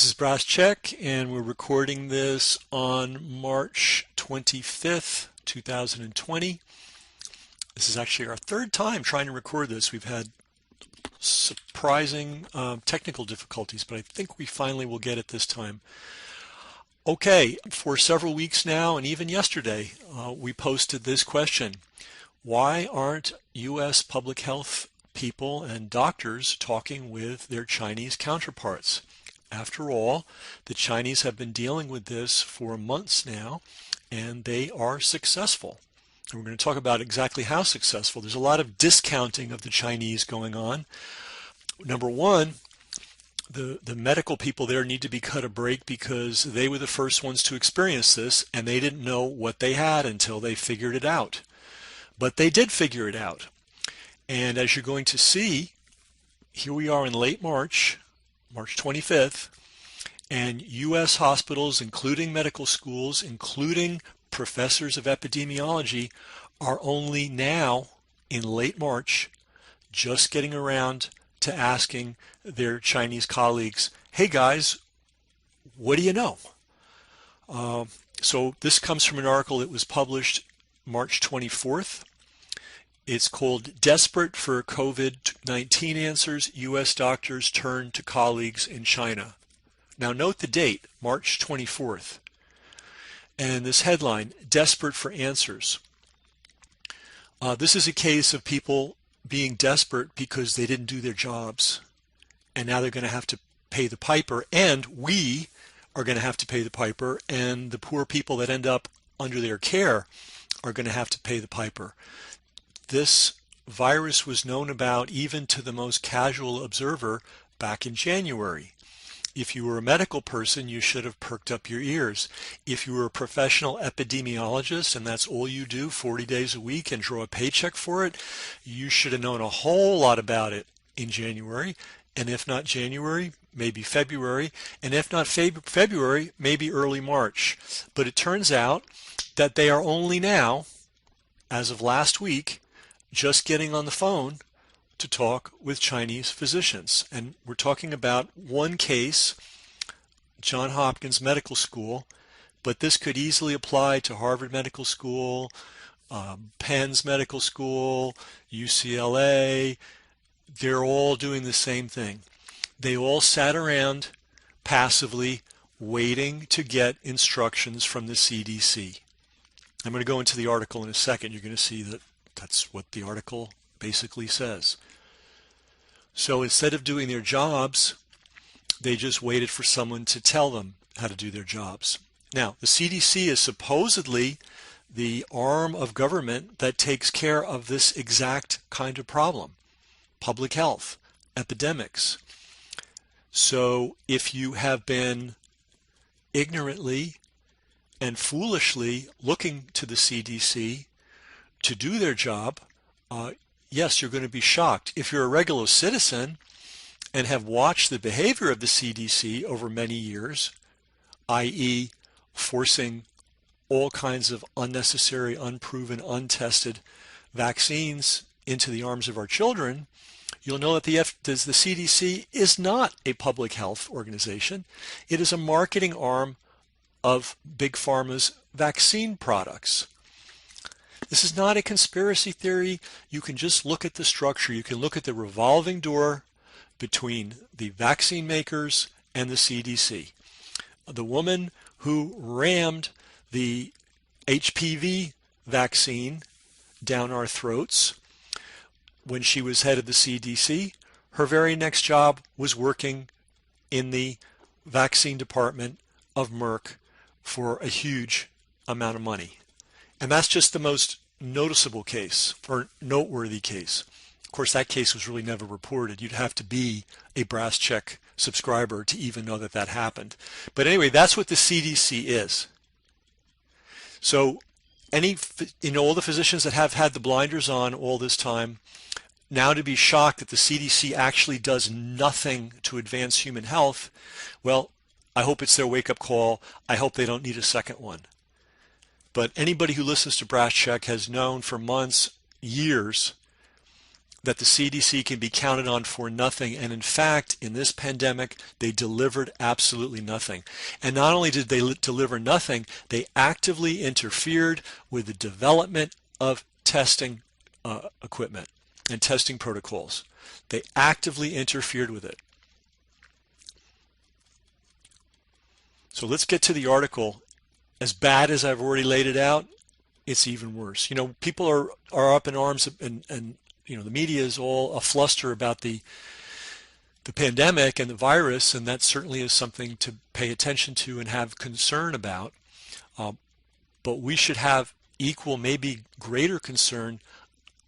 This is Brass Check, and we're recording this on March 25th, 2020. This is actually our third time trying to record this. We've had surprising technical difficulties, but I think we finally will get it this time. Okay, for several weeks now, and even yesterday, we posted this question. Why aren't U.S. public health people and doctors talking with their Chinese counterparts? After all, the Chinese have been dealing with this for months now, and they are successful. And we're going to talk about exactly how successful. There's a lot of discounting of the Chinese going on. Number one, the medical people there need to be cut a break because they were the first ones to experience this, and they didn't know what they had until they figured it out. But they did figure it out. And as you're going to see, here we are in late March 25th, and U.S. hospitals, including medical schools, including professors of epidemiology, are only now, in late March, just getting around to asking their Chinese colleagues, hey guys, what do you know? So this comes from an article that was published March 24th. It's called Desperate for COVID-19 Answers, U.S. Doctors Turn to Colleagues in China. Now note the date, March 24th. And this headline, Desperate for Answers. This is a case of people being desperate because they didn't do their jobs. And now they're going to have to pay the piper, and we are going to have to pay the piper, and the poor people that end up under their care are going to have to pay the piper. This virus was known about even to the most casual observer back in January. If you were a medical person, you should have perked up your ears. If you were a professional epidemiologist and that's all you do 40 days a week and draw a paycheck for it, you should have known a whole lot about it in January. And if not January, maybe February. And if not February, maybe early March. But it turns out that they are only now, as of last week, just getting on the phone to talk with Chinese physicians. And we're talking about one case, Johns Hopkins Medical School, but this could easily apply to Harvard Medical School, Penn's Medical School, UCLA. They're all doing the same thing. They all sat around passively waiting to get instructions from the CDC. I'm going to go into the article in a second. You're going to see that that's what the article basically says. So instead of doing their jobs, they just waited for someone to tell them how to do their jobs. Now, the CDC is supposedly the arm of government that takes care of this exact kind of problem, public health, epidemics. So if you have been ignorantly and foolishly looking to the CDC to do their job, yes, you're going to be shocked. If you're a regular citizen and have watched the behavior of the CDC over many years, i.e. forcing all kinds of unnecessary, unproven, untested vaccines into the arms of our children, you'll know that the CDC is not a public health organization. It is a marketing arm of Big Pharma's vaccine products. This is not a conspiracy theory. You can just look at the structure. You can look at the revolving door between the vaccine makers and the CDC. The woman who rammed the HPV vaccine down our throats when she was head of the CDC, her very next job was working in the vaccine department of Merck for a huge amount of money. And that's just the most noticeable case or noteworthy case. Of course, that case was really never reported. You'd have to be a Brass Check subscriber to even know that that happened. But anyway, that's what the CDC is. So all the physicians that have had the blinders on all this time, now to be shocked that the CDC actually does nothing to advance human health, well, I hope it's their wake-up call. I hope they don't need a second one. But anybody who listens to Brass Check has known for months, years, that the CDC can be counted on for nothing. And in fact, in this pandemic, they delivered absolutely nothing. And not only did they deliver nothing, they actively interfered with the development of testing equipment and testing protocols. They actively interfered with it. So let's get to the article. As bad as I've already laid it out, it's even worse. People are up in arms, and the media is all afluster about the pandemic and the virus, and that certainly is something to pay attention to and have concern about. But we should have equal, maybe greater concern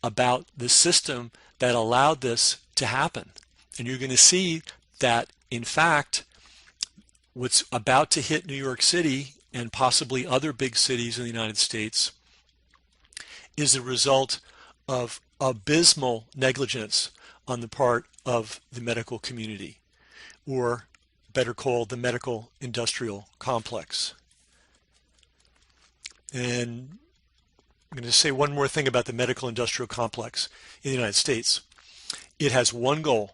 about the system that allowed this to happen. And you're going to see that, in fact, what's about to hit New York City and possibly other big cities in the United States is a result of abysmal negligence on the part of the medical community, or better called the medical industrial complex. And I'm going to say one more thing about the medical industrial complex in the United States. It has one goal,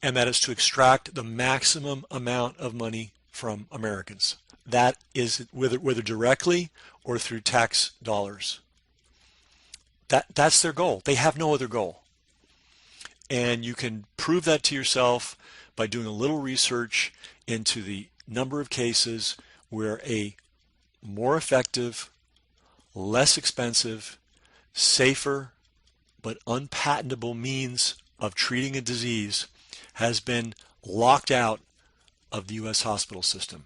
and that is to extract the maximum amount of money from Americans. That is whether directly or through tax dollars. That's their goal. They have no other goal. And you can prove that to yourself by doing a little research into the number of cases where a more effective, less expensive, safer, but unpatentable means of treating a disease has been locked out of the U.S. hospital system.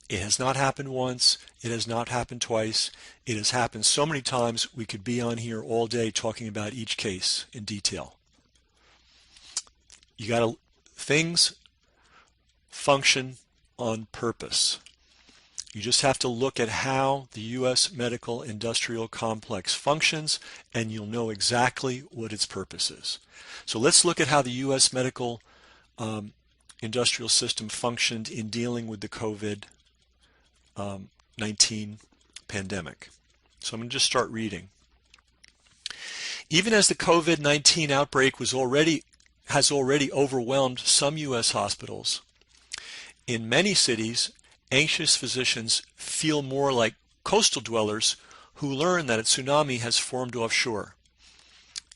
It has not happened once. It has not happened twice. It has happened so many times we could be on here all day talking about each case in detail. Things function on purpose. You just have to look at how the U.S. medical industrial complex functions, and you'll know exactly what its purpose is. So let's look at how the U.S. medical industrial system functioned in dealing with the COVID-19 pandemic. So I'm going to just start reading. Even as the COVID-19 outbreak has already overwhelmed some U.S. hospitals, in many cities, anxious physicians feel more like coastal dwellers who learn that a tsunami has formed offshore.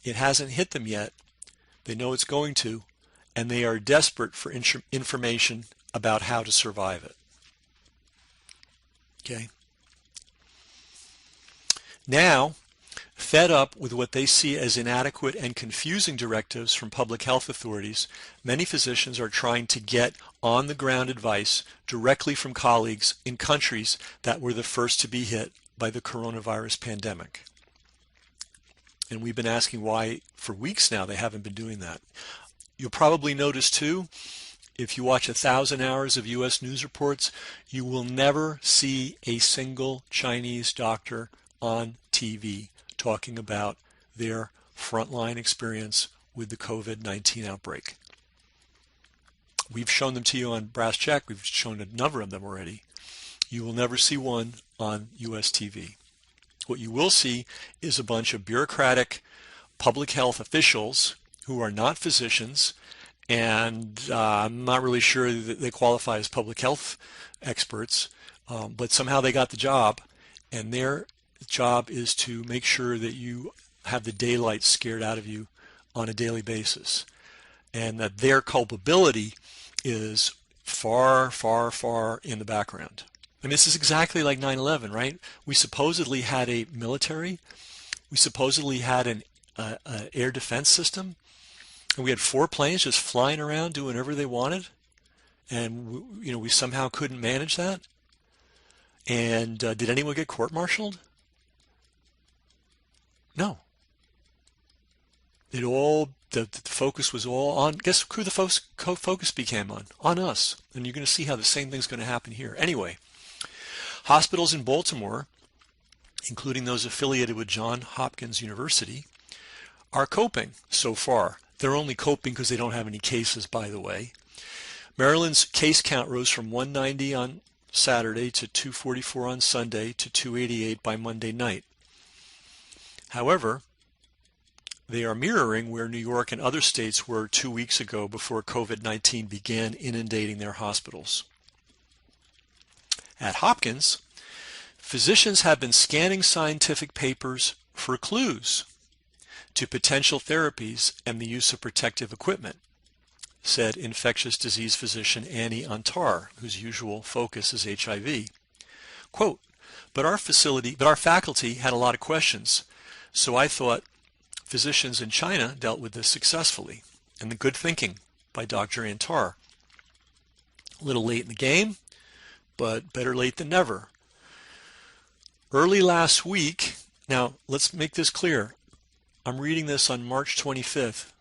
It hasn't hit them yet. They know it's going to, and they are desperate for information about how to survive it. Okay. Now, fed up with what they see as inadequate and confusing directives from public health authorities, many physicians are trying to get on-the-ground advice directly from colleagues in countries that were the first to be hit by the coronavirus pandemic. And we've been asking why for weeks now they haven't been doing that. You'll probably notice too, if you watch 1,000 hours of U.S. news reports, you will never see a single Chinese doctor on TV talking about their frontline experience with the COVID-19 outbreak. We've shown them to you on Brass Check. We've shown a number of them already. You will never see one on U.S. TV. What you will see is a bunch of bureaucratic public health officials who are not physicians, and I'm not really sure that they qualify as public health experts, but somehow they got the job, and their job is to make sure that you have the daylight scared out of you on a daily basis, and that their culpability is far, far, far in the background. I mean, this is exactly like 9/11, right? We supposedly had a military, we supposedly had an air defense system, and we had 4 planes just flying around doing whatever they wanted, and we somehow couldn't manage that. And did anyone get court-martialed? No. The focus was all on, guess who the focus became on? On us. And you're going to see how the same thing's going to happen here. Anyway, hospitals in Baltimore, including those affiliated with Johns Hopkins University, are coping so far. They're only coping because they don't have any cases, by the way. Maryland's case count rose from 190 on Saturday to 244 on Sunday to 288 by Monday night. However, They are mirroring where New York and other states were 2 weeks ago before COVID-19 began inundating their hospitals. At Hopkins, physicians have been scanning scientific papers for clues to potential therapies and the use of protective equipment, said infectious disease physician Annie Antar, whose usual focus is HIV. Quote, but our faculty had a lot of questions, so I thought physicians in China dealt with this successfully. And the good thinking by Dr. Antar. A little late in the game, but better late than never. Early last week, now let's make this clear. I'm reading this on March 25th.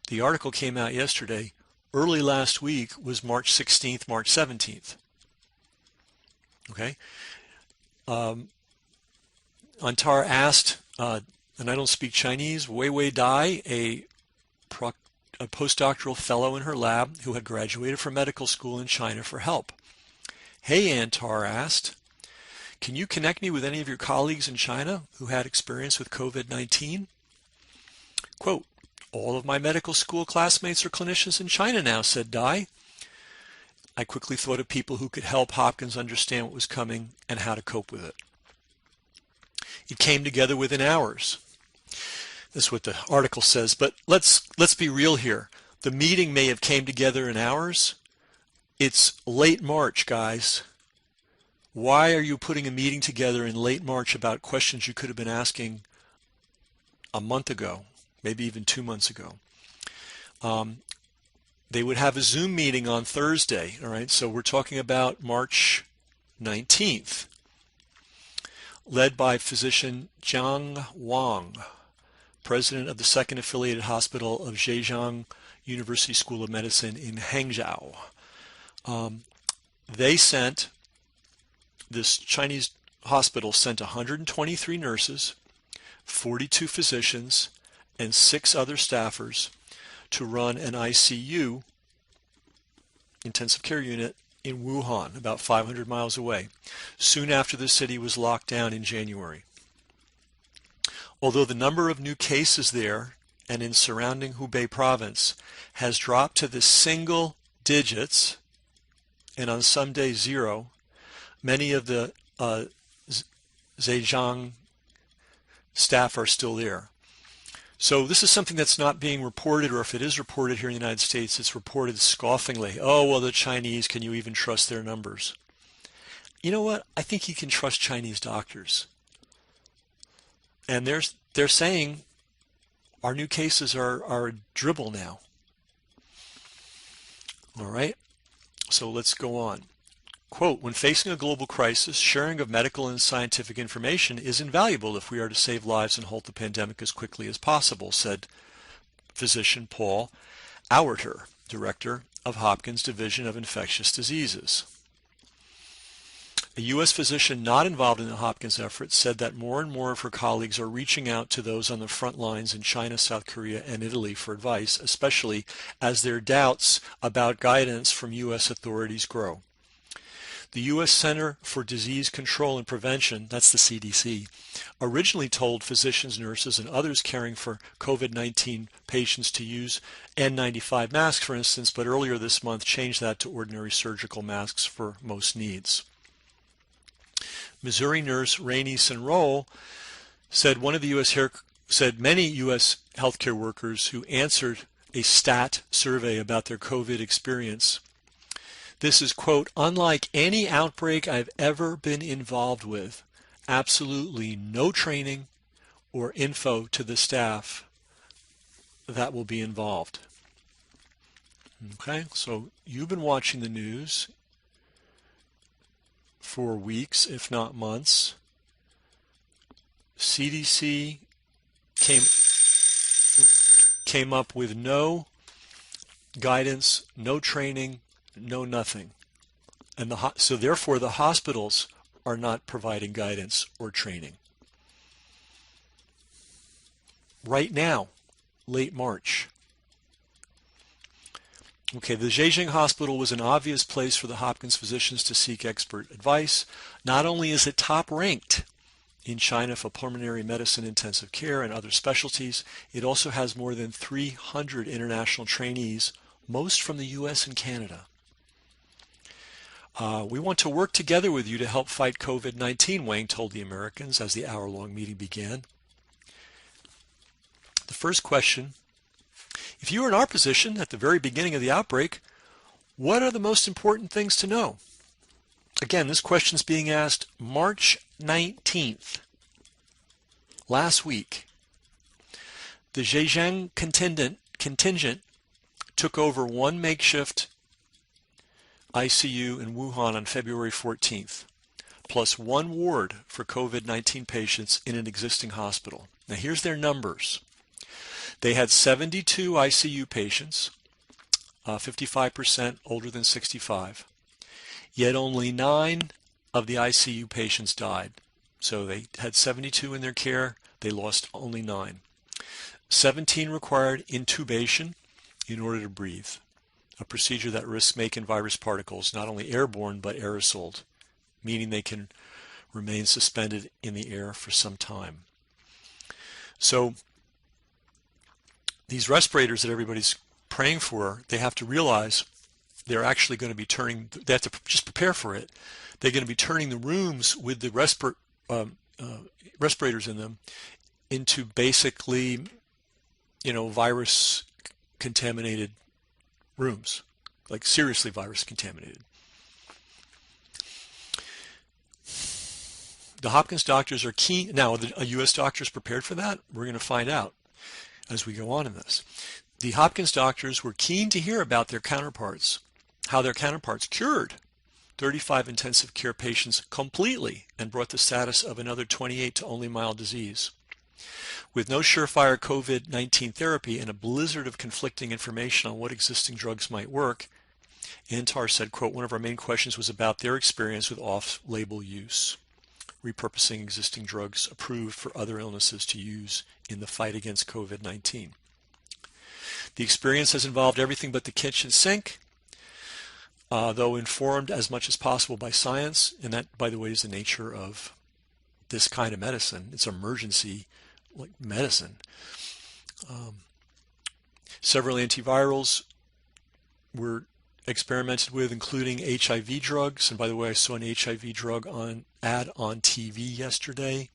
The article came out yesterday. Early last week was March 16th, March 17th. Okay? Antar asked, and I don't speak Chinese, Wei Wei Dai, a postdoctoral fellow in her lab who had graduated from medical school in China, for help. Hey, Antar asked, can you connect me with any of your colleagues in China who had experience with COVID-19? Quote, all of my medical school classmates are clinicians in China now, said Dai. I quickly thought of people who could help Hopkins understand what was coming and how to cope with it. It came together within hours. This is what the article says, but let's be real here. The meeting may have came together in hours. It's late March, guys. Why are you putting a meeting together in late March about questions you could have been asking a month ago, maybe even 2 months ago? They would have a Zoom meeting on Thursday, all right? So we're talking about March 19th, led by physician Jiang Wang, president of the second affiliated hospital of Zhejiang University School of Medicine in Hangzhou. This Chinese hospital sent 123 nurses, 42 physicians, and 6 other staffers to run an ICU, intensive care unit, in Wuhan, about 500 miles away, soon after the city was locked down in January. Although the number of new cases there and in surrounding Hubei province has dropped to the single digits, and on some days 0, many of the Zhejiang staff are still there. So this is something that's not being reported, or if it is reported here in the United States, it's reported scoffingly. Oh, well, the Chinese, can you even trust their numbers? You know what? I think you can trust Chinese doctors. And they're saying our new cases are a dribble now. All right? So let's go on. Quote, when facing a global crisis, sharing of medical and scientific information is invaluable if we are to save lives and halt the pandemic as quickly as possible, said physician Paul Auerter, director of Hopkins Division of Infectious Diseases. A U.S. physician not involved in the Hopkins effort said that more and more of her colleagues are reaching out to those on the front lines in China, South Korea, and Italy for advice, especially as their doubts about guidance from U.S. authorities grow. The U.S. Center for Disease Control and Prevention, that's the CDC, originally told physicians, nurses, and others caring for COVID-19 patients to use N95 masks, for instance, but earlier this month changed that to ordinary surgical masks for most needs. Missouri nurse Rainey Senroll said many U.S. healthcare workers who answered a STAT survey about their COVID experience. This is, quote, unlike any outbreak I've ever been involved with. Absolutely no training or info to the staff that will be involved. Okay, so you've been watching the news for weeks, if not months. CDC came up with no guidance, no training, no nothing. And so therefore the hospitals are not providing guidance or training. Right now, late March. Okay, the Zhejiang Hospital was an obvious place for the Hopkins physicians to seek expert advice. Not only is it top ranked in China for pulmonary medicine, intensive care, and other specialties. It also has more than 300 international trainees, most from the US and Canada. We want to work together with you to help fight COVID-19, Wang told the Americans as the hour-long meeting began. The first question, if you were in our position at the very beginning of the outbreak, what are the most important things to know? Again, this question is being asked March 19th, last week. The Zhejiang contingent took over one makeshift ICU in Wuhan on February 14th, plus one ward for COVID-19 patients in an existing hospital. Now here's their numbers. They had 72 ICU patients, 55% older than 65. Yet only 9 of the ICU patients died. So they had 72 in their care, they lost only 9. 17 required intubation in order to breathe, a procedure that risks making virus particles not only airborne but aerosoled, meaning they can remain suspended in the air for some time. So these respirators that everybody's praying for, they have to realize they're actually going to be turning, they have to just prepare for it. They're going to be turning the rooms with the respirators in them into basically, virus contaminated rooms, like seriously virus contaminated. The Hopkins doctors are keen. Now, a U.S. doctor is prepared for that? We're going to find out as we go on in this. The Hopkins doctors were keen to hear about their counterparts, how their counterparts cured 35 intensive care patients completely and brought the status of another 28 to only mild disease. With no surefire COVID-19 therapy and a blizzard of conflicting information on what existing drugs might work, Antar said, quote, one of our main questions was about their experience with off-label use, repurposing existing drugs approved for other illnesses to use in the fight against COVID-19. The experience has involved everything but the kitchen sink, though informed as much as possible by science, and that, by the way, is the nature of this kind of medicine. It's emergency medicine. Several antivirals were experimented with, including HIV drugs. And by the way, I saw an HIV drug ad on TV yesterday.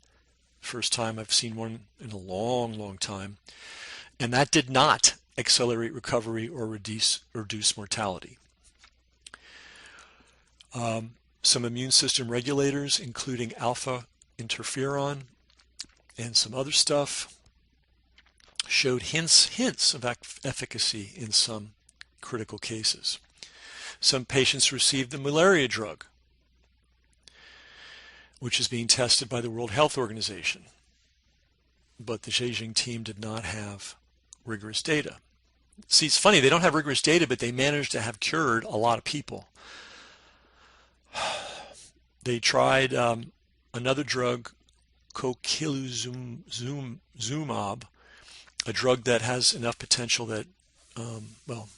First time I've seen one in a long, long time. And that did not accelerate recovery or reduce mortality. Some immune system regulators, including alpha interferon and some other stuff, showed hints of efficacy in some critical cases. Some patients received the malaria drug, which is being tested by the World Health Organization. But the Zhejiang team did not have rigorous data. See, it's funny, they don't have rigorous data, but they managed to have cured a lot of people. They tried another drug, coquilizumab, a drug that has enough potential that, well,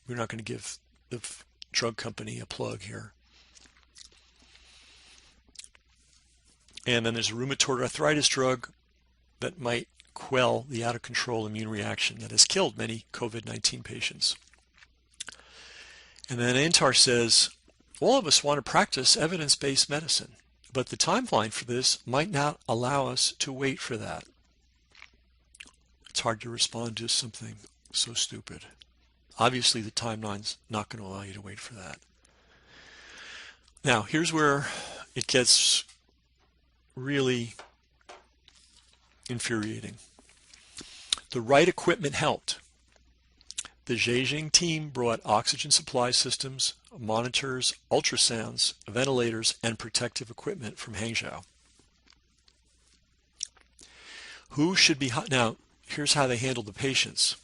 we're not going to give the drug company a plug here. And then there's a rheumatoid arthritis drug that might quell the out-of-control immune reaction that has killed many COVID-19 patients. And then Antar says, all of us want to practice evidence-based medicine, but the timeline for this might not allow us to wait for that. It's hard to respond to something so stupid. Obviously, the timeline's not going to allow you to wait for that. Now, here's where it gets really infuriating. The right equipment helped. The Zhejiang team brought oxygen supply systems, monitors, ultrasounds, ventilators, and protective equipment from Hangzhou. Who should be, now here's how they handled the patients.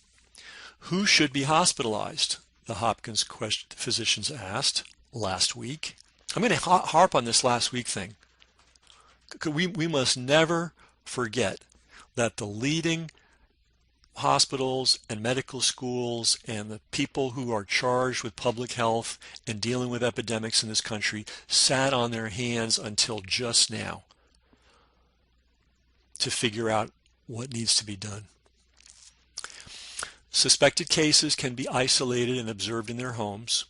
Who should be hospitalized? The Hopkins physicians asked last week. I'm going to harp on this last week thing. We must never forget that the leading hospitals and medical schools and the people who are charged with public health and dealing with epidemics in this country sat on their hands until just now. to figure out what needs to be done. Suspected cases can be isolated and observed in their homes,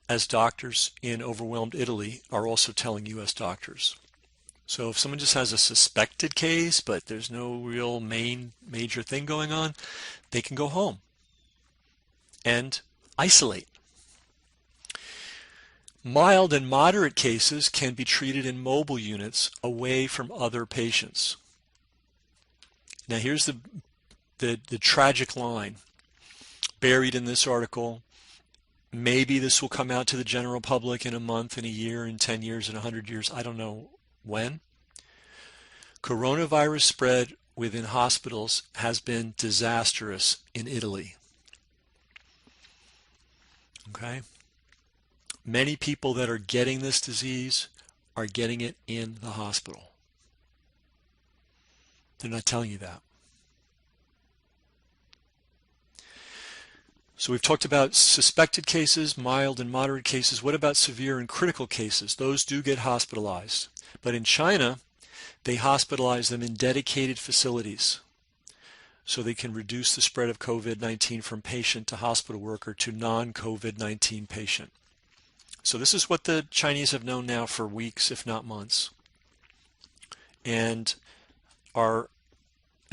as doctors in overwhelmed Italy are also telling U.S. doctors. So if someone just has a suspected case, but there's no real major thing going on, they can go home and isolate. Mild and moderate cases can be treated in mobile units away from other patients. Now here's the tragic line buried in this article. Maybe this will come out to the general public in a month, in a year, in 10 years, in 100 years. I don't know when. Coronavirus spread within hospitals has been disastrous in Italy. Okay? Many people that are getting this disease are getting it in the hospital. They're not telling you that. So we've talked about suspected cases, mild and moderate cases. What about severe and critical cases? Those do get hospitalized. But in China, they hospitalize them in dedicated facilities so they can reduce the spread of COVID-19 from patient to hospital worker to non-COVID-19 patient. So this is what the Chinese have known now for weeks, if not months. And our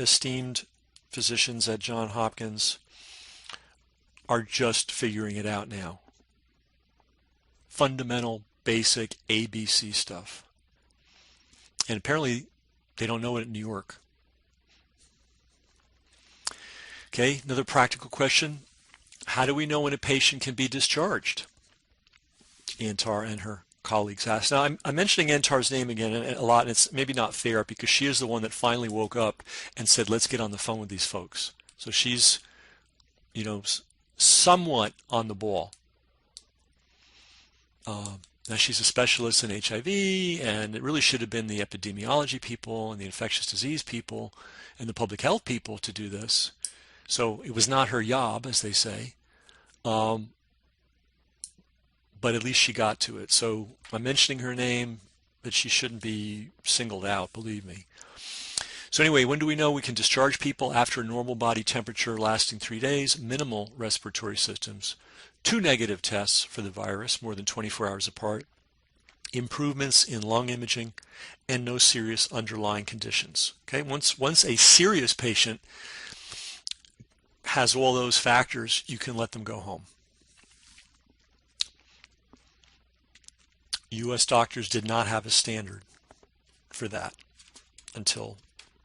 esteemed physicians at Johns Hopkins are just figuring it out now. Fundamental, basic ABC stuff. And apparently they don't know it in New York. Okay, another practical question. How do we know when a patient can be discharged? Antar and her colleagues asked. Now I'm mentioning Antar's name again a lot, and it's maybe not fair because she is the one that finally woke up and said, let's get on the phone with these folks. So she's, somewhat on the ball. Now she's a specialist in HIV, and it really should have been the epidemiology people and the infectious disease people and the public health people to do this. So it was not her job, as they say, but at least she got to it. So I'm mentioning her name, but she shouldn't be singled out, believe me. So anyway, when do we know we can discharge people? After a normal body temperature lasting 3 days, minimal respiratory symptoms, 2 negative tests for the virus more than 24 hours apart, improvements in lung imaging, and no serious underlying conditions. Okay, once a serious patient has all those factors, you can let them go home. U.S. doctors did not have a standard for that until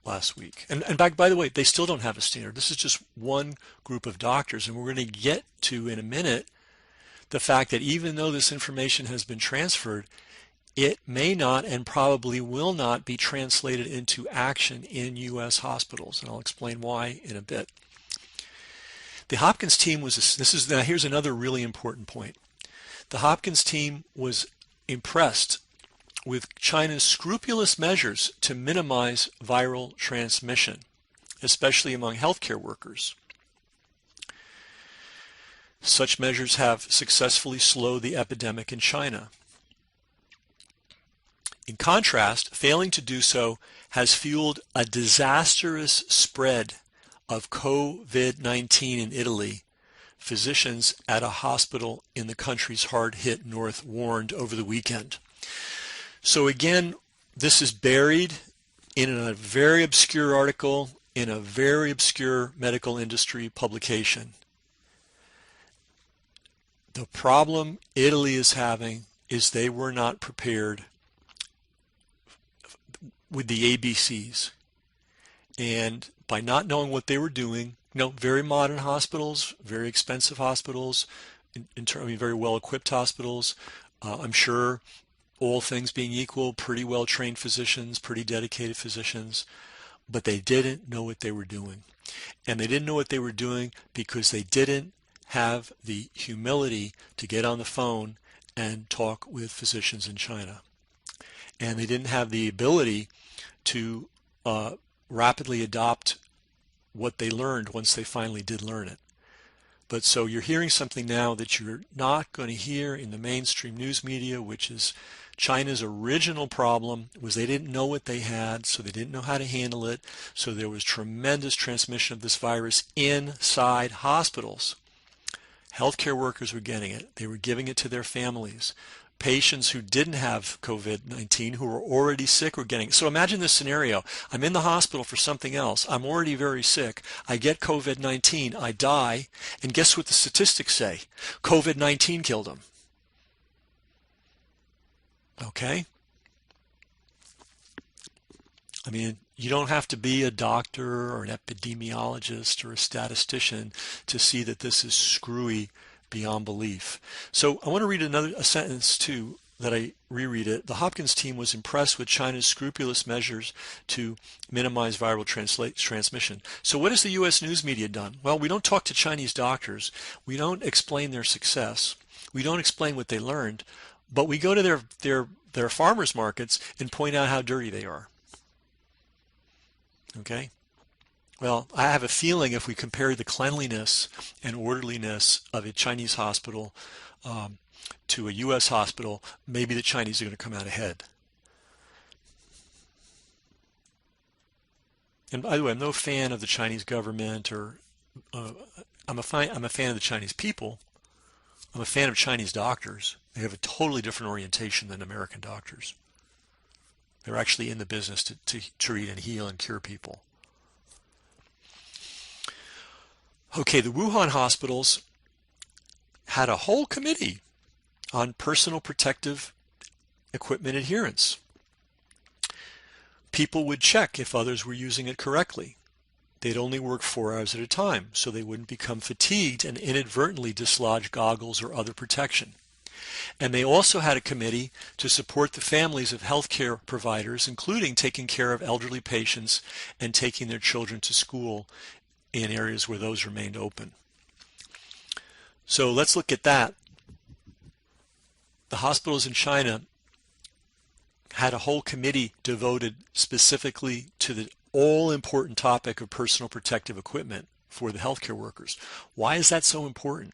last week. And by the way, they still don't have a standard. This is just one group of doctors, and we're going to get to in a minute the fact that even though this information has been transferred, it may not and probably will not be translated into action in U.S. hospitals, and I'll explain why in a bit. The Hopkins team was, now here's another really important point. The Hopkins team was impressed with China's scrupulous measures to minimize viral transmission, especially among healthcare workers. Such measures have successfully slowed the epidemic in China. In contrast, failing to do so has fueled a disastrous spread of COVID-19 in Italy. Physicians at a hospital in the country's hard-hit north warned over the weekend. So again, this is buried in a very obscure article in a very obscure medical industry publication. The problem Italy is having is they were not prepared with the ABCs. And by not knowing what they were doing, very modern hospitals, very expensive hospitals, very well-equipped hospitals, I'm sure all things being equal, pretty well-trained physicians, pretty dedicated physicians, but they didn't know what they were doing. And they didn't know what they were doing because they didn't have the humility to get on the phone and talk with physicians in China. And they didn't have the ability to rapidly adopt what they learned once they finally did learn it. But so you're hearing something now that you're not going to hear in the mainstream news media, which is China's original problem was they didn't know what they had, so they didn't know how to handle it. So there was tremendous transmission of this virus inside hospitals. Healthcare workers were getting it. They were giving it to their families. Patients who didn't have COVID-19, who were already sick, were getting it. So imagine this scenario. I'm in the hospital for something else. I'm already very sick. I get COVID-19. I die. And guess what the statistics say? COVID-19 killed him. Okay? I mean, you don't have to be a doctor or an epidemiologist or a statistician to see that this is screwy beyond belief. So I want to read a sentence too that I reread it. The Hopkins team was impressed with China's scrupulous measures to minimize viral transmission. So what has the U.S. news media done? Well, we don't talk to Chinese doctors. We don't explain their success. We don't explain what they learned, but we go to their farmers markets and point out how dirty they are. Okay? Well, I have a feeling if we compare the cleanliness and orderliness of a Chinese hospital to a U.S. hospital, maybe the Chinese are going to come out ahead. And by the way, I'm no fan of the Chinese government, or I'm a fan of the Chinese people. I'm a fan of Chinese doctors. They have a totally different orientation than American doctors. They're actually in the business to treat and heal and cure people. Okay, the Wuhan hospitals had a whole committee on personal protective equipment adherence. People would check if others were using it correctly. They'd only work 4 hours at a time, so they wouldn't become fatigued and inadvertently dislodge goggles or other protection. And they also had a committee to support the families of healthcare providers, including taking care of elderly patients and taking their children to school in areas where those remained open. So let's look at that. The hospitals in China had a whole committee devoted specifically to the all-important topic of personal protective equipment for the healthcare workers. Why is that so important?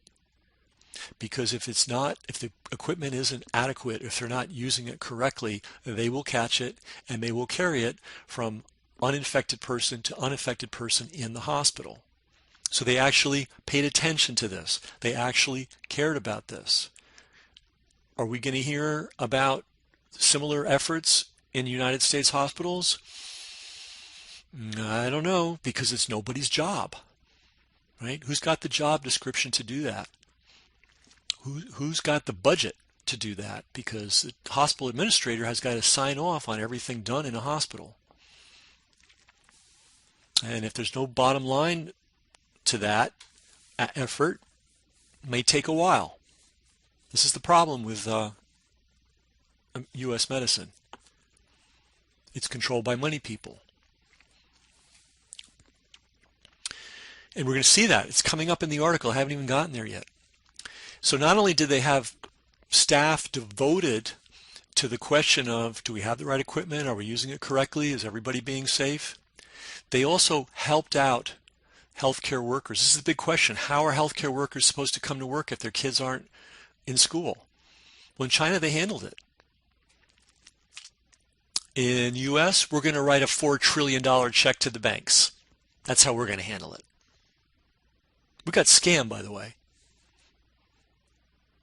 Because if the equipment isn't adequate, if they're not using it correctly, they will catch it and they will carry it from uninfected person to unaffected person in the hospital. So they actually paid attention to this. They actually cared about this. Are we going to hear about similar efforts in United States hospitals? I don't know, because it's nobody's job, right? Who's got the job description to do that? Who's got the budget to do that? Because the hospital administrator has got to sign off on everything done in a hospital. And if there's no bottom line to that effort, it may take a while. This is the problem with U.S. medicine. It's controlled by money people. And we're going to see that. It's coming up in the article. I haven't even gotten there yet. So not only did they have staff devoted to the question of, do we have the right equipment? Are we using it correctly? Is everybody being safe? They also helped out healthcare workers. This is the big question. How are healthcare workers supposed to come to work if their kids aren't in school? Well, in China, they handled it. In the U.S., we're going to write a $4 trillion check to the banks. That's how we're going to handle it. We got scammed, by the way.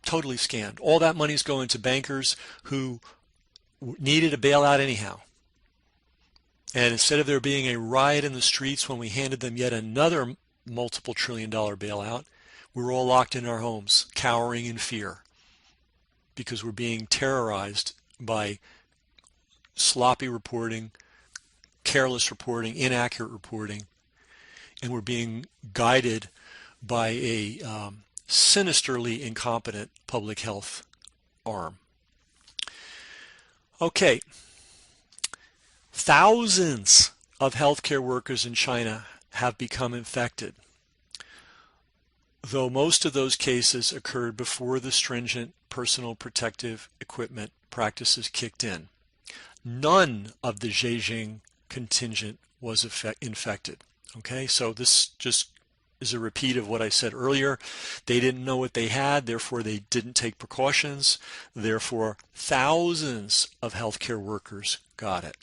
Totally scammed. All that money's going to bankers who needed a bailout anyhow. And instead of there being a riot in the streets when we handed them yet another multiple trillion-dollar bailout, we were all locked in our homes, cowering in fear, because we're being terrorized by sloppy reporting, careless reporting, inaccurate reporting, and we're being guided by a sinisterly incompetent public health arm. Okay. Thousands of healthcare workers in China have become infected, though most of those cases occurred before the stringent personal protective equipment practices kicked in. None of the Beijing contingent was infected. Okay, so this just is a repeat of what I said earlier. They didn't know what they had, therefore they didn't take precautions. Therefore, thousands of healthcare workers got it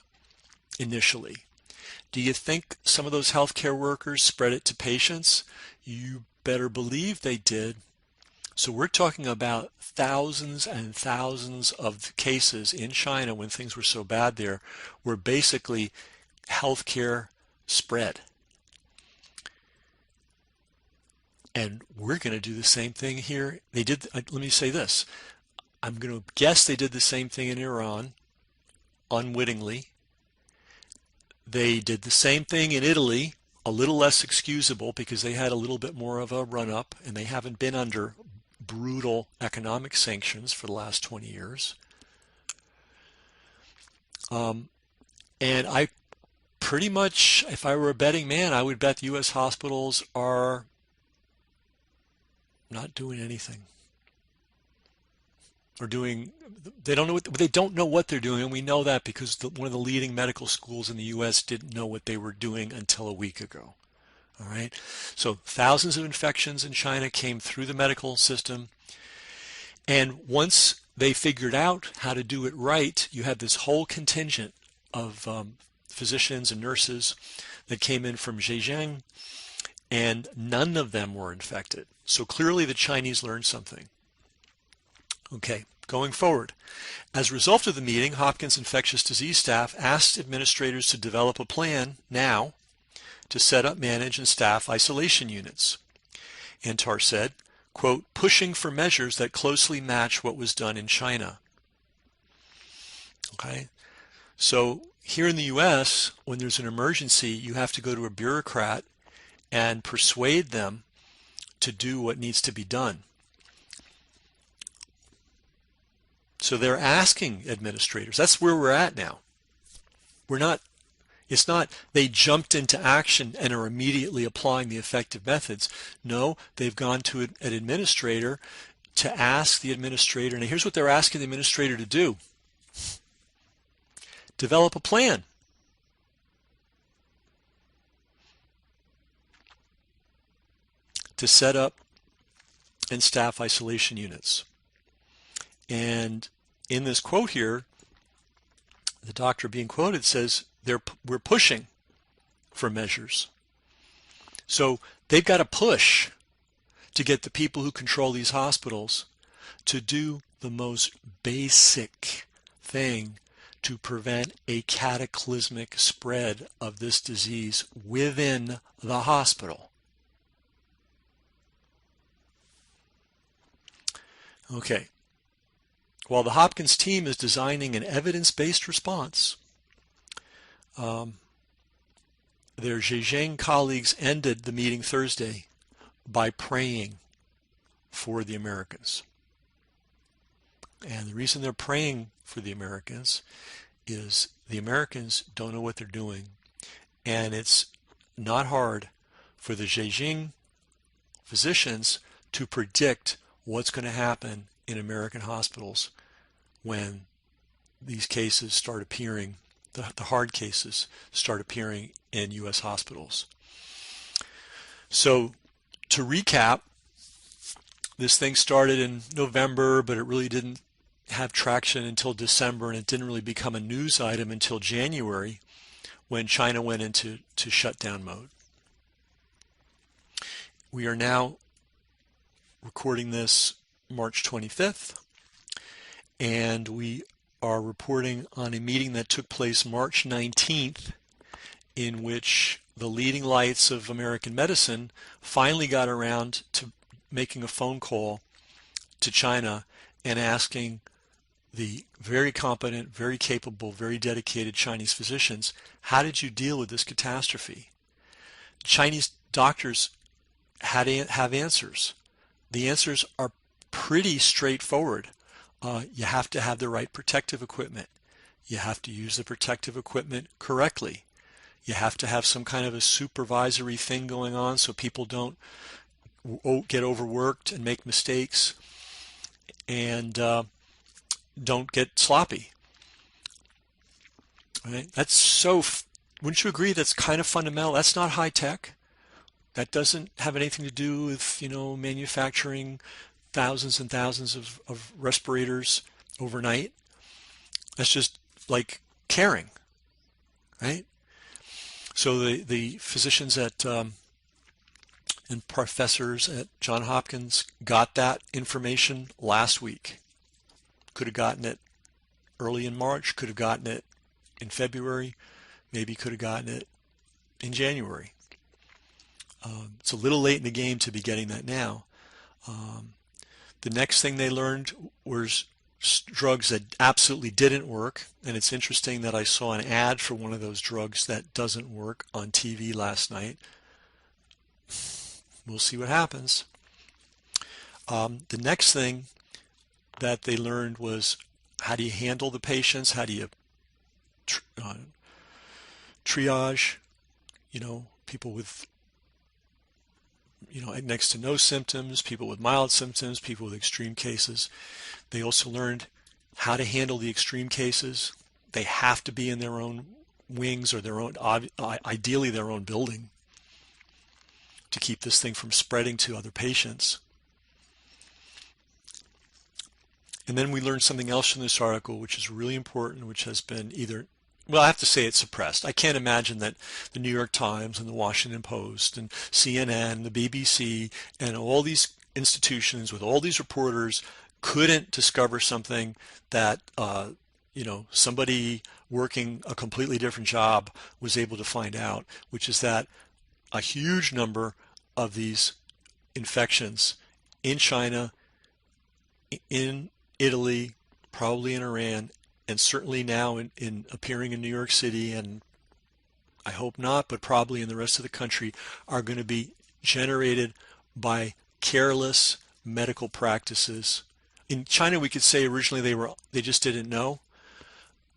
initially. Do you think some of those healthcare workers spread it to patients? You better believe they did. So we're talking about thousands and thousands of cases in China when things were so bad there, where basically healthcare spread. And we're going to do the same thing here. They did, let me say this. I'm going to guess they did the same thing in Iran, unwittingly. They did the same thing in Italy, a little less excusable because they had a little bit more of a run-up and they haven't been under brutal economic sanctions for the last 20 years. And I pretty much, if I were a betting man, I would bet the U.S. hospitals are not doing anything. Or doing, they don't know what they're doing, and we know that because one of the leading medical schools in the U.S. didn't know what they were doing until a week ago. All right, so thousands of infections in China came through the medical system, and once they figured out how to do it right, you had this whole contingent of physicians and nurses that came in from Zhejiang, and none of them were infected. So clearly the Chinese learned something. Okay, going forward. As a result of the meeting, Hopkins infectious disease staff asked administrators to develop a plan now to set up, manage, and staff isolation units. Antar said, quote, pushing for measures that closely match what was done in China. Okay, so here in the U.S., when there's an emergency, you have to go to a bureaucrat and persuade them to do what needs to be done. So they're asking administrators. That's where we're at now. It's not they jumped into action and are immediately applying the effective methods. No, they've gone to an administrator to ask the administrator, and here's what they're asking the administrator to do. Develop a plan. To set up and staff isolation units. And in this quote here, the doctor being quoted says, we're pushing for measures. So they've got to push to get the people who control these hospitals to do the most basic thing to prevent a cataclysmic spread of this disease within the hospital. Okay. While the Hopkins team is designing an evidence-based response, their Zhejiang colleagues ended the meeting Thursday by praying for the Americans. And the reason they're praying for the Americans is the Americans don't know what they're doing. And it's not hard for the Zhejiang physicians to predict what's going to happen in American hospitals when these cases start appearing, the hard cases start appearing in U.S. hospitals. So to recap, this thing started in November, but it really didn't have traction until December, and it didn't really become a news item until January when China went into shutdown mode. We are now recording this March 25th, and we are reporting on a meeting that took place March 19th, in which the leading lights of American medicine finally got around to making a phone call to China and asking the very competent, very capable, very dedicated Chinese physicians, how did you deal with this catastrophe? Chinese doctors have answers. The answers are pretty straightforward. You have to have the right protective equipment. You have to use the protective equipment correctly. You have to have some kind of a supervisory thing going on so people don't get overworked and make mistakes and don't get sloppy. Right? That's so, wouldn't you agree that's kind of fundamental? That's not high tech. That doesn't have anything to do with, manufacturing thousands and thousands of respirators overnight. That's just like caring, right? So the physicians and professors at Johns Hopkins got that information last week. Could have gotten it early in March, could have gotten it in February, maybe could have gotten it in January. It's a little late in the game to be getting that now. The next thing they learned was drugs that absolutely didn't work. And it's interesting that I saw an ad for one of those drugs that doesn't work on TV last night. We'll see what happens. The next thing that they learned was, how do you handle the patients? How do you triage, people with, next to no symptoms, people with mild symptoms, people with extreme cases. They also learned how to handle the extreme cases. They have to be in their own wings, or ideally their own building, to keep this thing from spreading to other patients. And then we learned something else from this article, which is really important, which has been I have to say it's suppressed. I can't imagine that the New York Times and the Washington Post and CNN, the BBC, and all these institutions with all these reporters couldn't discover something that, somebody working a completely different job was able to find out, which is that a huge number of these infections in China, in Italy, probably in Iran, and certainly now in appearing in New York City, and I hope not, but probably in the rest of the country, are going to be generated by careless medical practices. In China, we could say originally they just didn't know.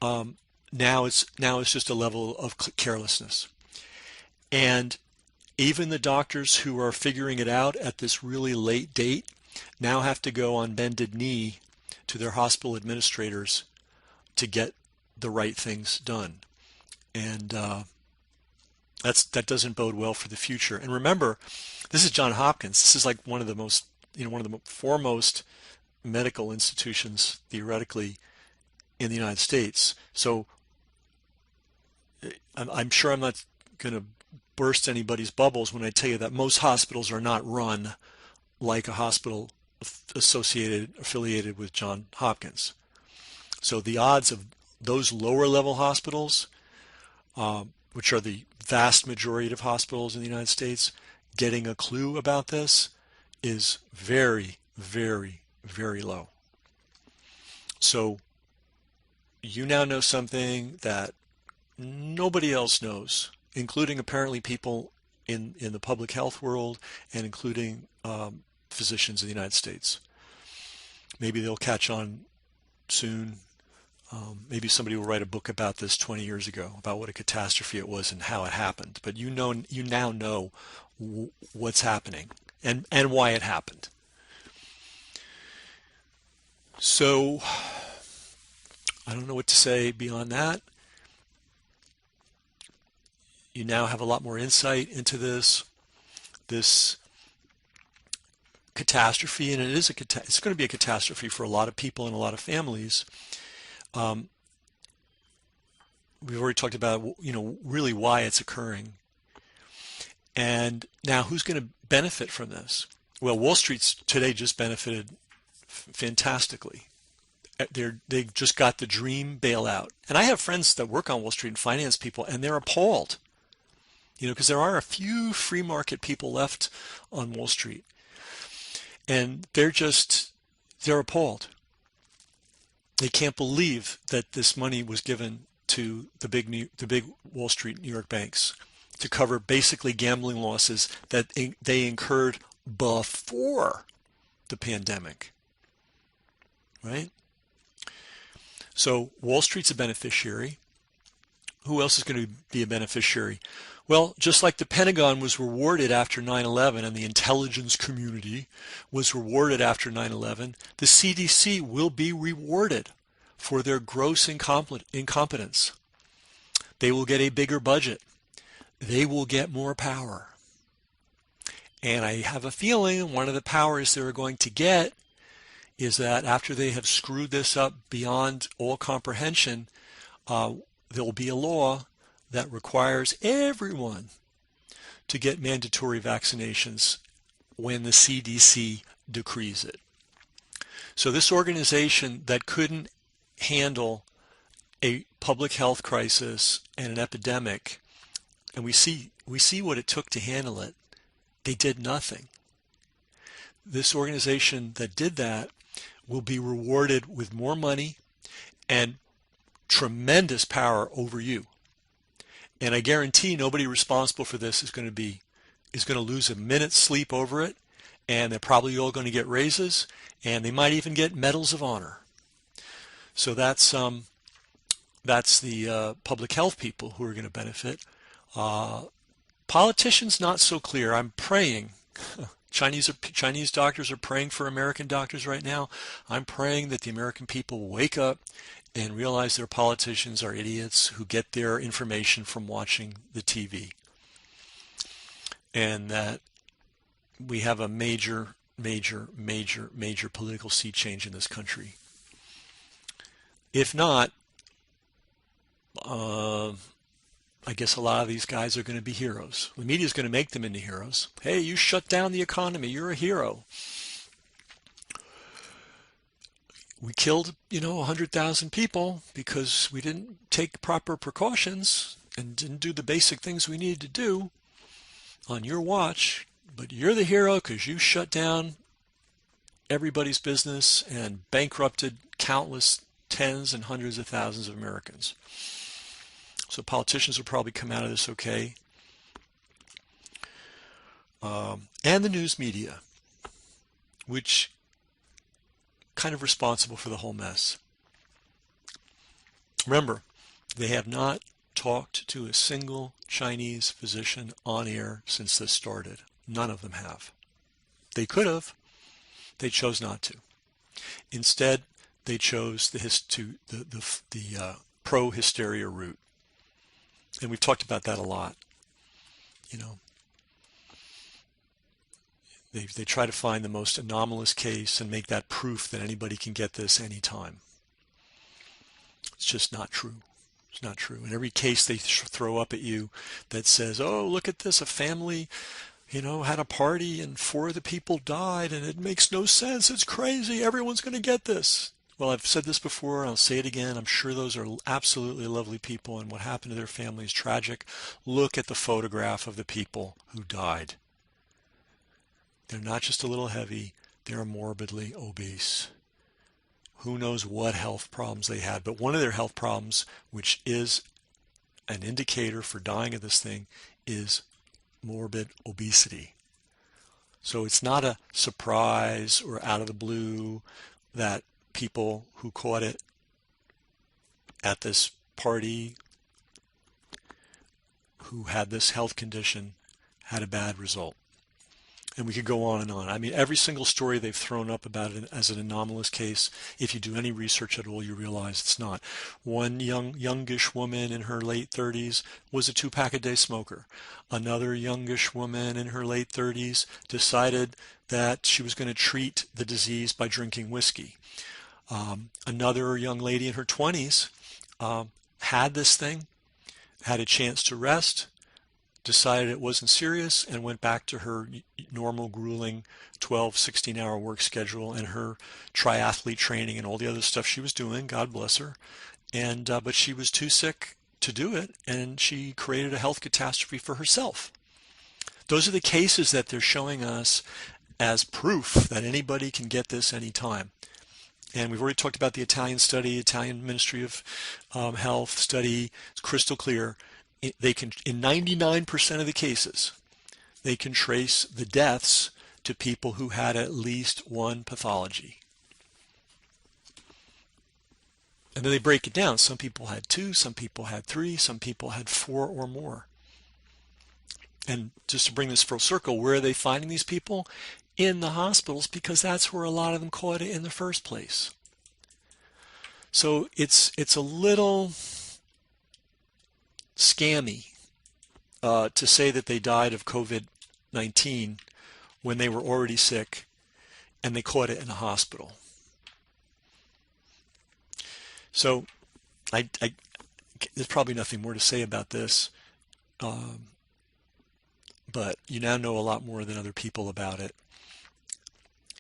Now it's just a level of carelessness. And even the doctors who are figuring it out at this really late date now have to go on bended knee to their hospital administrators to get the right things done. And that doesn't bode well for the future. And remember, this is Johns Hopkins. This is like one of the foremost medical institutions, theoretically, in the United States. So I'm sure I'm not going to burst anybody's bubbles when I tell you that most hospitals are not run like a hospital affiliated with Johns Hopkins. So the odds of those lower level hospitals, which are the vast majority of hospitals in the United States, getting a clue about this is very, very, very low. So you now know something that nobody else knows, including apparently people in the public health world, and including physicians in the United States. Maybe they'll catch on soon. Maybe somebody will write a book about this 20 years ago, about what a catastrophe it was and how it happened. But you now know what's happening and why it happened. So I don't know what to say beyond that. You now have a lot more insight into this catastrophe, and it's going to be a catastrophe for a lot of people and a lot of families. We've already talked about, really why it's occurring. And now who's going to benefit from this? Well, Wall Street's today just benefited fantastically. They just got the dream bailout. And I have friends that work on Wall Street and finance people, and they're appalled, because there are a few free market people left on Wall Street. And they're appalled. They can't believe that this money was given to the big Wall Street New York banks to cover basically gambling losses that they incurred before the pandemic, right? So Wall Street's a beneficiary. Who else is going to be a beneficiary? Well, just like the Pentagon was rewarded after 9/11 and the intelligence community was rewarded after 9/11, the CDC will be rewarded for their gross incompetence. They will get a bigger budget. They will get more power. And I have a feeling one of the powers they're going to get is that after they have screwed this up beyond all comprehension, there will be a law that requires everyone to get mandatory vaccinations when the CDC decrees it. So this organization that couldn't handle a public health crisis and an epidemic, and we see what it took to handle it, they did nothing. This organization that did that will be rewarded with more money and tremendous power over you. And I guarantee nobody responsible for this is going to lose a minute's sleep over it, and they're probably all going to get raises, and they might even get medals of honor. So that's the public health people who are going to benefit. Politicians, not so clear. I'm praying. Chinese doctors are praying for American doctors right now. I'm praying that the American people wake up and realize their politicians are idiots who get their information from watching the TV. And that we have a major political sea change in this country. If not, I guess a lot of these guys are going to be heroes. The media is going to make them into heroes. Hey, you shut down the economy. You're a hero. We killed, 100,000 people because we didn't take proper precautions and didn't do the basic things we needed to do on your watch. But you're the hero because you shut down everybody's business and bankrupted countless tens and hundreds of thousands of Americans. So politicians will probably come out of this okay. And the news media, which kind of responsible for the whole mess. Remember, they have not talked to a single Chinese physician on air since this started. None of them have. They could have. They chose not to. Instead, they chose the pro-hysteria route. And we've talked about that a lot. They try to find the most anomalous case and make that proof that anybody can get this anytime. It's just not true. It's not true. In every case they throw up at you that says, oh, look at this, a family, had a party and 4 of the people died and it makes no sense. It's crazy. Everyone's going to get this. Well, I've said this before, and I'll say it again. I'm sure those are absolutely lovely people, and what happened to their family is tragic. Look at the photograph of the people who died. They're not just a little heavy, they're morbidly obese. Who knows what health problems they had, but one of their health problems, which is an indicator for dying of this thing, is morbid obesity. So it's not a surprise or out of the blue that people who caught it at this party who had this health condition had a bad result. And we could go on and on. I mean, every single story they've thrown up about it as an anomalous case, if you do any research at all, you realize it's not. One youngish woman in her late 30s was a 2-pack-a-day smoker. Another youngish woman in her late 30s decided that she was going to treat the disease by drinking whiskey. Another young lady in her 20s had this thing, had a chance to rest, decided it wasn't serious, and went back to her normal grueling 12, 16-hour work schedule and her triathlete training and all the other stuff she was doing, God bless her. And but she was too sick to do it, and she created a health catastrophe for herself. Those are the cases that they're showing us as proof that anybody can get this anytime. And we've already talked about the Italian study, Italian Ministry of Health study. It's crystal clear. They can, in 99% of the cases, they can trace the deaths to people who had at least one pathology. And then they break it down. Some people had 2, some people had 3, some people had 4 or more. And just to bring this full circle, where are they finding these people? In the hospitals, because that's where a lot of them caught it in the first place. So it's a little scammy to say that they died of COVID-19 when they were already sick and they caught it in a hospital. So there's probably nothing more to say about this, but you now know a lot more than other people about it.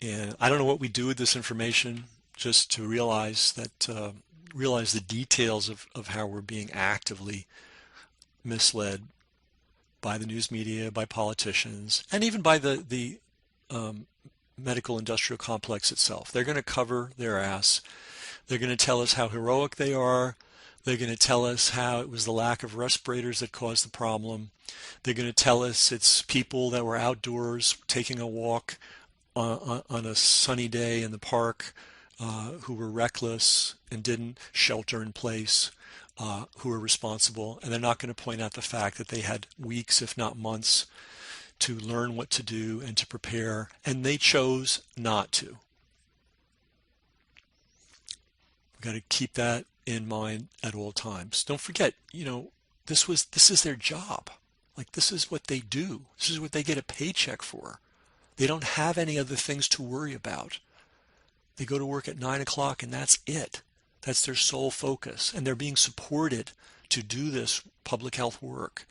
And I don't know what we do with this information, just to realize the details of how we're being actively misled by the news media, by politicians, and even by the medical industrial complex itself. They're going to cover their ass. They're going to tell us how heroic they are. They're going to tell us how it was the lack of respirators that caused the problem. They're going to tell us it's people that were outdoors taking a walk on a sunny day in the park who were reckless and didn't shelter in place, who were responsible. And they're not going to point out the fact that they had weeks, if not months, to learn what to do and to prepare, and they chose not to. We've got to keep that in mind at all times. Don't forget, this is their job. Like, this is what they do. This is what they get a paycheck for. They don't have any other things to worry about. They go to work at 9 o'clock and that's it. That's their sole focus. And they're being supported to do this public health work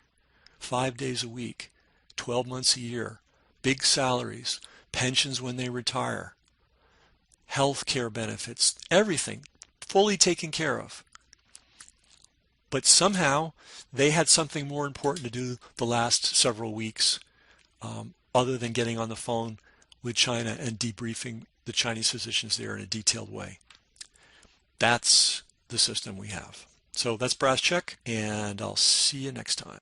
5 days a week, 12 months a year, big salaries, pensions when they retire, health care benefits, everything fully taken care of. But somehow they had something more important to do the last several weeks, other than getting on the phone with China and debriefing the Chinese physicians there in a detailed way. That's the system we have. So that's Brass Check, and I'll see you next time.